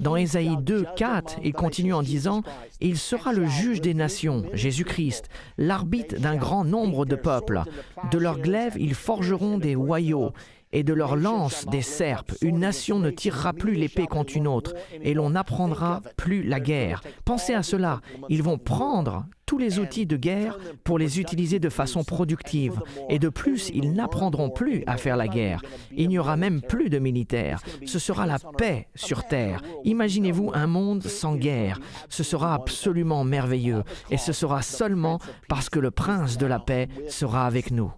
Dans Ésaïe 2, 4, il continue en disant « Il sera le juge des nations, Jésus-Christ, l'arbitre d'un grand nombre de peuples. De leur glaive, ils forgeront des hoyaux. et de leurs lances des serpes. Une nation ne tirera plus l'épée contre une autre, et l'on n'apprendra plus la guerre. Pensez à cela, ils vont prendre tous les outils de guerre pour les utiliser de façon productive. Et de plus, ils n'apprendront plus à faire la guerre. Il n'y aura même plus de militaires. Ce sera la paix sur terre. Imaginez-vous un monde sans guerre. Ce sera absolument merveilleux. Et ce sera seulement parce que le prince de la paix sera avec nous.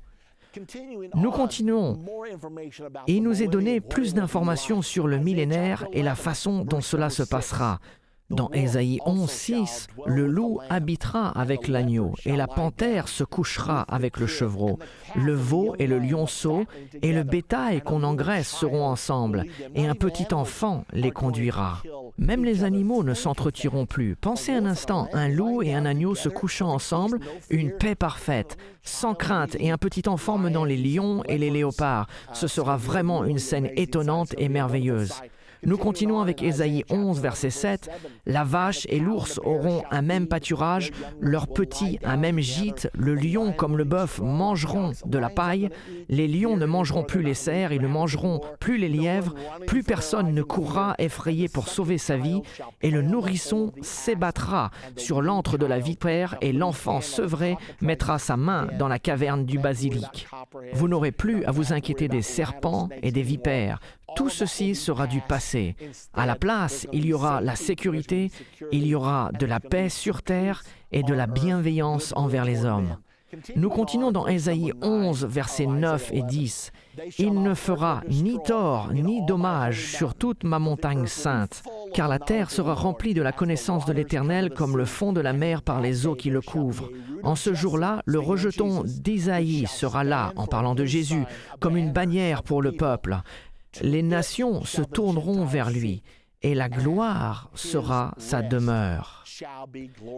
Nous continuons. Et il nous est donné plus d'informations sur le millénaire et la façon dont cela se passera. Dans Ésaïe 11:6, le loup habitera avec l'agneau et la panthère se couchera avec le chevreau. Le veau et le lionceau et le bétail qu'on engraisse seront ensemble et un petit enfant les conduira. Même les animaux ne s'entretueront plus. Pensez un instant, un loup et un agneau se couchant ensemble, une paix parfaite, sans crainte et un petit enfant menant les lions et les léopards. Ce sera vraiment une scène étonnante et merveilleuse. Nous continuons avec Ésaïe 11, verset 7. « La vache et l'ours auront un même pâturage, leurs petits un même gîte, le lion comme le bœuf mangeront de la paille, les lions ne mangeront plus les cerfs, ils ne mangeront plus les lièvres, plus personne ne courra effrayé pour sauver sa vie, et le nourrisson s'ébattra sur l'antre de la vipère, et l'enfant sevré mettra sa main dans la caverne du basilic. Vous n'aurez plus à vous inquiéter des serpents et des vipères. Tout ceci sera du passé. À la place, il y aura la sécurité, il y aura de la paix sur terre et de la bienveillance envers les hommes. » Nous continuons dans Ésaïe 11, versets 9 et 10. « Il ne fera ni tort ni dommage sur toute ma montagne sainte, car la terre sera remplie de la connaissance de l'Éternel comme le fond de la mer par les eaux qui le couvrent. En ce jour-là, le rejeton d'Isaïe sera là, en parlant de Jésus, comme une bannière pour le peuple. Les nations se tourneront vers lui, et la gloire sera sa demeure. »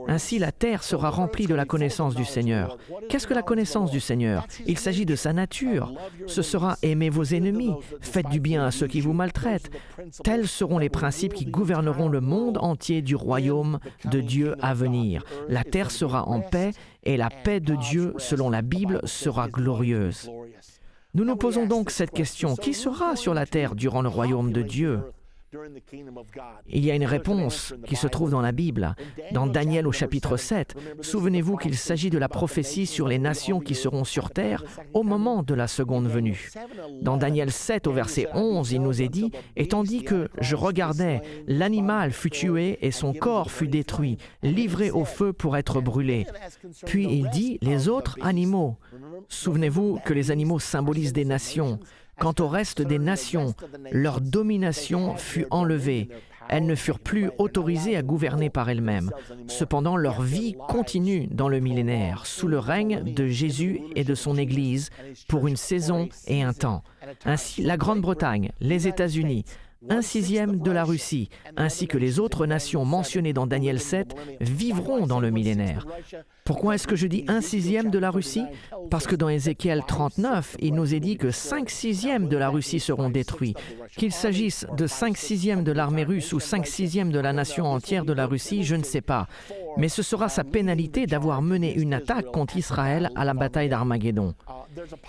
Ainsi, la terre sera remplie de la connaissance du Seigneur. Qu'est-ce que la connaissance du Seigneur? Il s'agit de sa nature. Ce sera « aimer vos ennemis, faites du bien à ceux qui vous maltraitent ». Tels seront les principes qui gouverneront le monde entier du royaume de Dieu à venir. La terre sera en paix, et la paix de Dieu, selon la Bible, sera glorieuse. Nous nous posons donc cette question, qui sera sur la terre durant le royaume de Dieu? Il y a une réponse qui se trouve dans la Bible. Dans Daniel au chapitre 7, souvenez-vous qu'il s'agit de la prophétie sur les nations qui seront sur terre au moment de la seconde venue. Dans Daniel 7 au verset 11, il nous est dit « Et tandis que je regardais, l'animal fut tué et son corps fut détruit, livré au feu pour être brûlé. » Puis il dit « Les autres animaux ». Souvenez-vous que les animaux symbolisent des nations. Quant au reste des nations, leur domination fut enlevée. Elles ne furent plus autorisées à gouverner par elles-mêmes. Cependant, leur vie continue dans le millénaire, sous le règne de Jésus et de son Église, pour une saison et un temps. Ainsi, la Grande-Bretagne, les États-Unis, 1/6 de la Russie, ainsi que les autres nations mentionnées dans Daniel 7, vivront dans le millénaire. Pourquoi est-ce que je dis 1/6 de la Russie? Parce que dans Ézéchiel 39, il nous est dit que 5/6 de la Russie seront détruits. Qu'il s'agisse de 5/6 de l'armée russe ou 5/6 de la nation entière de la Russie, je ne sais pas. Mais ce sera sa pénalité d'avoir mené une attaque contre Israël à la bataille d'Armageddon.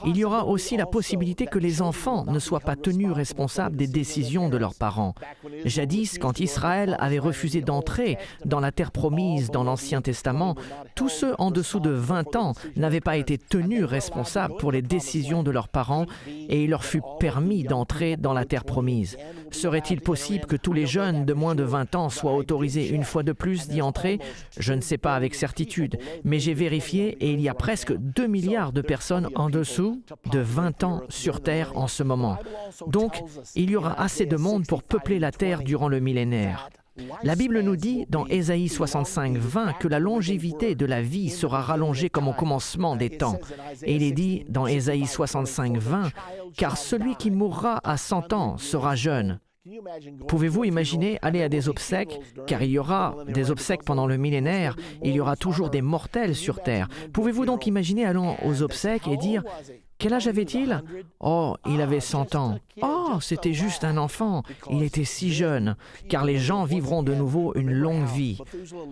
Il y aura aussi la possibilité que les enfants ne soient pas tenus responsables des décisions de leurs parents. Jadis, quand Israël avait refusé d'entrer dans la terre promise dans l'Ancien Testament, tous ceux en dessous de 20 ans n'avaient pas été tenus responsables pour les décisions de leurs parents et il leur fut permis d'entrer dans la terre promise. Serait-il possible que tous les jeunes de moins de 20 ans soient autorisés une fois de plus d'y entrer? Je ne sais pas avec certitude, mais j'ai vérifié et il y a presque 2 milliards de personnes en dessous de 20 ans sur Terre en ce moment. Donc, il y aura assez de monde pour peupler la Terre durant le millénaire. La Bible nous dit dans Ésaïe 65, 20 que la longévité de la vie sera rallongée comme au commencement des temps. Et il est dit dans Ésaïe 65, 20, « Car celui qui mourra à 100 ans sera jeune. » Pouvez-vous imaginer aller à des obsèques? Car il y aura des obsèques pendant le millénaire, il y aura toujours des mortels sur Terre. Pouvez-vous donc imaginer allant aux obsèques et dire « Quel âge avait-il? Oh, il avait 100 ans. Oh, c'était juste un enfant. Il était si jeune. » Car les gens vivront de nouveau une longue vie.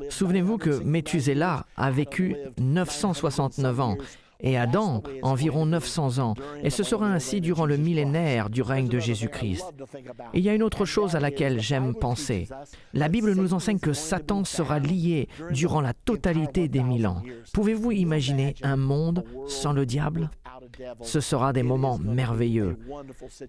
Souvenez-vous que Méthusela a vécu 969 ans. et Adam environ 900 ans, et ce sera ainsi durant le millénaire du règne de Jésus-Christ. Il y a une autre chose à laquelle j'aime penser. La Bible nous enseigne que Satan sera lié durant la totalité des 1000 ans. Pouvez-vous imaginer un monde sans le diable? Ce sera des moments merveilleux.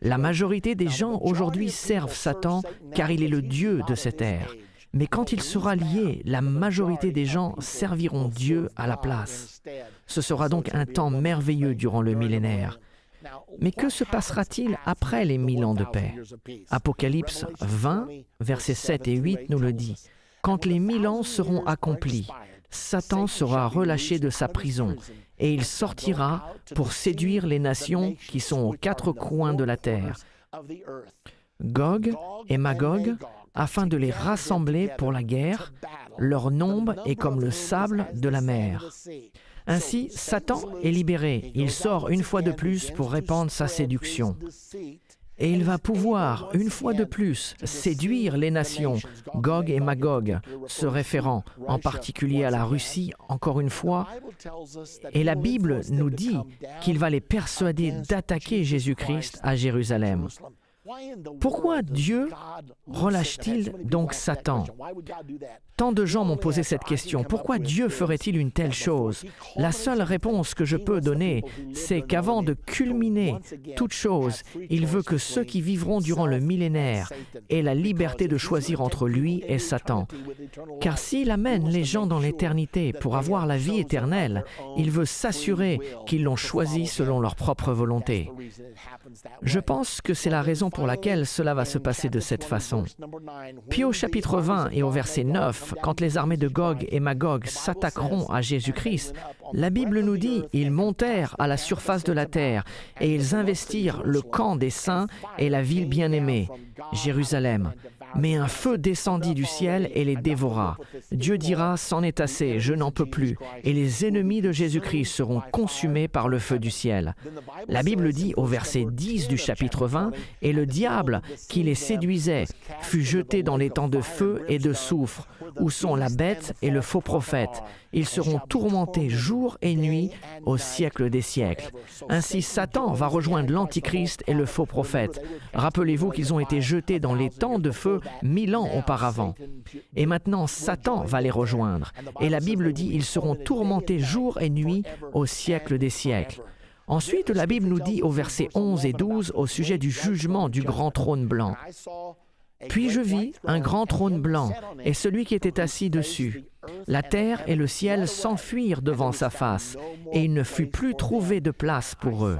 La majorité des gens aujourd'hui servent Satan car il est le Dieu de cette ère. Mais quand il sera lié, la majorité des gens serviront Dieu à la place. Ce sera donc un temps merveilleux durant le millénaire. Mais que se passera-t-il après les 1000 ans de paix? Apocalypse 20, versets 7 et 8 nous le dit. Quand les 1000 ans seront accomplis, Satan sera relâché de sa prison et il sortira pour séduire les nations qui sont aux 4 coins de la terre, Gog et Magog, afin de les rassembler pour la guerre. Leur nombre est comme le sable de la mer. Ainsi, Satan est libéré. Il sort une fois de plus pour répandre sa séduction. Et il va pouvoir, une fois de plus, séduire les nations, Gog et Magog, se référant en particulier à la Russie, encore une fois. Et la Bible nous dit qu'il va les persuader d'attaquer Jésus-Christ à Jérusalem. Pourquoi Dieu relâche-t-il donc Satan? Tant de gens m'ont posé cette question. Pourquoi Dieu ferait-il une telle chose? La seule réponse que je peux donner, c'est qu'avant de culminer toute chose, il veut que ceux qui vivront durant le millénaire aient la liberté de choisir entre lui et Satan. Car s'il amène les gens dans l'éternité pour avoir la vie éternelle, il veut s'assurer qu'ils l'ont choisi selon leur propre volonté. Je pense que c'est la raison pour laquelle cela va se passer de cette façon. Puis au chapitre 20 et au verset 9, quand les armées de Gog et Magog s'attaqueront à Jésus-Christ, la Bible nous dit « Ils montèrent à la surface de la terre et ils investirent le camp des saints et la ville bien-aimée, Jérusalem. Mais un feu descendit du ciel et les dévora. Dieu dira, c'en est assez, je n'en peux plus. Et les ennemis de Jésus-Christ seront consumés par le feu du ciel. La Bible dit au verset 10 du chapitre 20, « Et le diable qui les séduisait fut jeté dans les temps de feu et de soufre, où sont la bête et le faux prophète. Ils seront tourmentés jour et nuit au siècle des siècles. » Ainsi, Satan va rejoindre l'Antichrist et le faux prophète. Rappelez-vous qu'ils ont été jetés dans les temps de feu 1000 ans auparavant. Et maintenant, Satan va les rejoindre. Et la Bible dit, ils seront tourmentés jour et nuit au siècle des siècles. Ensuite, la Bible nous dit au verset 11 et 12 au sujet du jugement du grand trône blanc. « Puis je vis un grand trône blanc et celui qui était assis dessus. La terre et le ciel s'enfuirent devant sa face, et il ne fut plus trouvé de place pour eux.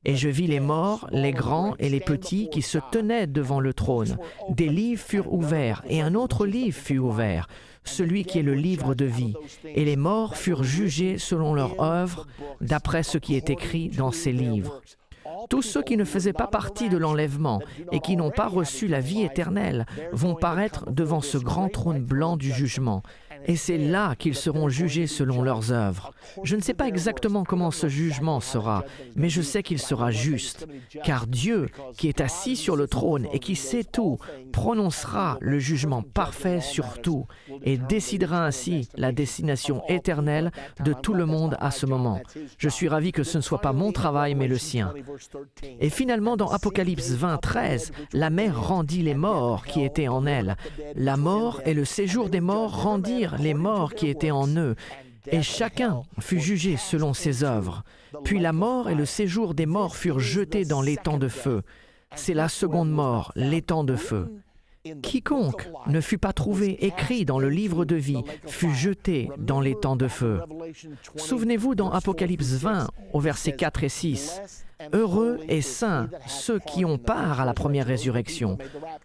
Et je vis les morts, les grands et les petits qui se tenaient devant le trône. Des livres furent ouverts, et un autre livre fut ouvert, celui qui est le livre de vie. Et les morts furent jugés selon leur œuvre, d'après ce qui est écrit dans ces livres. Tous ceux qui ne faisaient pas partie de l'enlèvement et qui n'ont pas reçu la vie éternelle vont paraître devant ce grand trône blanc du jugement. Et c'est là qu'ils seront jugés selon leurs œuvres. Je ne sais pas exactement comment ce jugement sera, mais je sais qu'il sera juste, car Dieu, qui est assis sur le trône et qui sait tout, prononcera le jugement parfait sur tout et décidera ainsi la destination éternelle de tout le monde à ce moment. Je suis ravi que ce ne soit pas mon travail, mais le sien. Et finalement, dans Apocalypse 20, 13, la mer rendit les morts qui étaient en elle. La mort et le séjour des morts rendirent les morts qui étaient en eux, et chacun fut jugé selon ses œuvres. Puis la mort et le séjour des morts furent jetés dans l'étang de feu. C'est la seconde mort, l'étang de feu. Quiconque ne fut pas trouvé écrit dans le livre de vie fut jeté dans l'étang de feu. Souvenez-vous dans Apocalypse 20, au versets 4 et 6, « Heureux et saints ceux qui ont part à la première résurrection.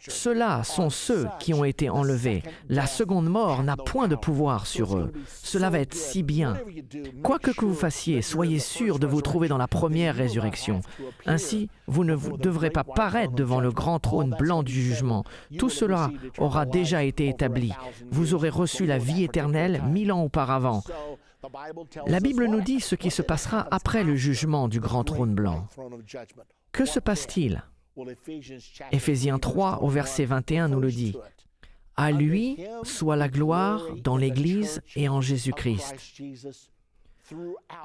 Ceux-là sont ceux qui ont été enlevés. La seconde mort n'a point de pouvoir sur eux. Cela va être si bien. Quoi que vous fassiez, soyez sûrs de vous trouver dans la première résurrection. Ainsi, vous ne devrez pas paraître devant le grand trône blanc du jugement. Tout cela aura déjà été établi. Vous aurez reçu la vie éternelle 1000 ans auparavant. » La Bible nous dit ce qui se passera après le jugement du grand trône blanc. Que se passe-t-il? Éphésiens 3, au verset 21, nous le dit. « À lui soit la gloire dans l'Église et en Jésus-Christ. »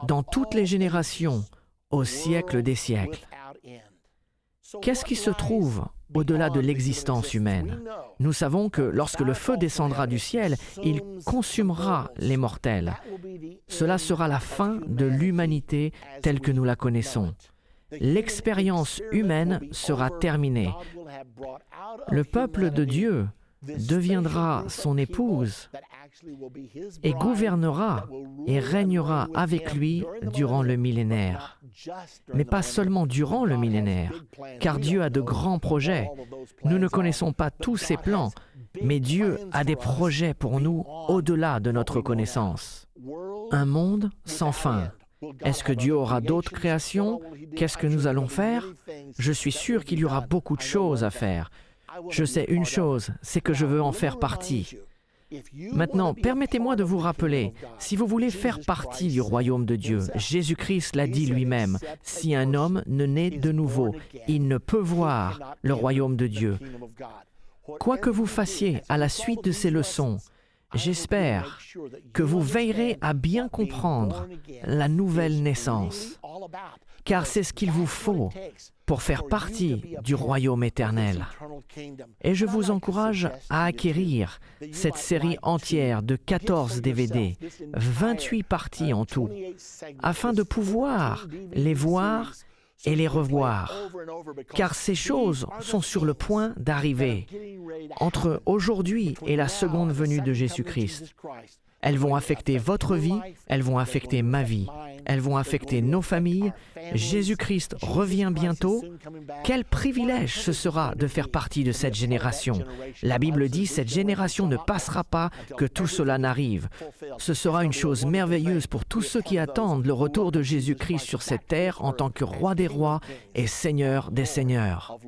dans toutes les générations, au siècle des siècles. Qu'est-ce qui se trouve au-delà de l'existence humaine? Nous savons que lorsque le feu descendra du ciel, il consumera les mortels. Cela sera la fin de l'humanité telle que nous la connaissons. L'expérience humaine sera terminée. Le peuple de Dieu deviendra son épouse et gouvernera et régnera avec lui durant le millénaire. Mais pas seulement durant le millénaire, car Dieu a de grands projets. Nous ne connaissons pas tous ses plans, mais Dieu a des projets pour nous au-delà de notre connaissance. Un monde sans fin. Est-ce que Dieu aura d'autres créations? Qu'est-ce que nous allons faire? Je suis sûr qu'il y aura beaucoup de choses à faire. Je sais une chose, c'est que je veux en faire partie. Maintenant, permettez-moi de vous rappeler, si vous voulez faire partie du royaume de Dieu, Jésus-Christ l'a dit lui-même, si un homme ne naît de nouveau, il ne peut voir le royaume de Dieu. Quoi que vous fassiez à la suite de ces leçons, j'espère que vous veillerez à bien comprendre la nouvelle naissance, car c'est ce qu'il vous faut pour faire partie du royaume éternel. Et je vous encourage à acquérir cette série entière de 14 DVD, 28 parties en tout, afin de pouvoir les voir et les revoir, car ces choses sont sur le point d'arriver entre aujourd'hui et la seconde venue de Jésus-Christ. Elles vont affecter votre vie, elles vont affecter ma vie, elles vont affecter nos familles. Jésus-Christ revient bientôt. Quel privilège ce sera de faire partie de cette génération. La Bible dit, cette génération ne passera pas que tout cela n'arrive. Ce sera une chose merveilleuse pour tous ceux qui attendent le retour de Jésus-Christ sur cette terre en tant que roi des rois et seigneur des seigneurs.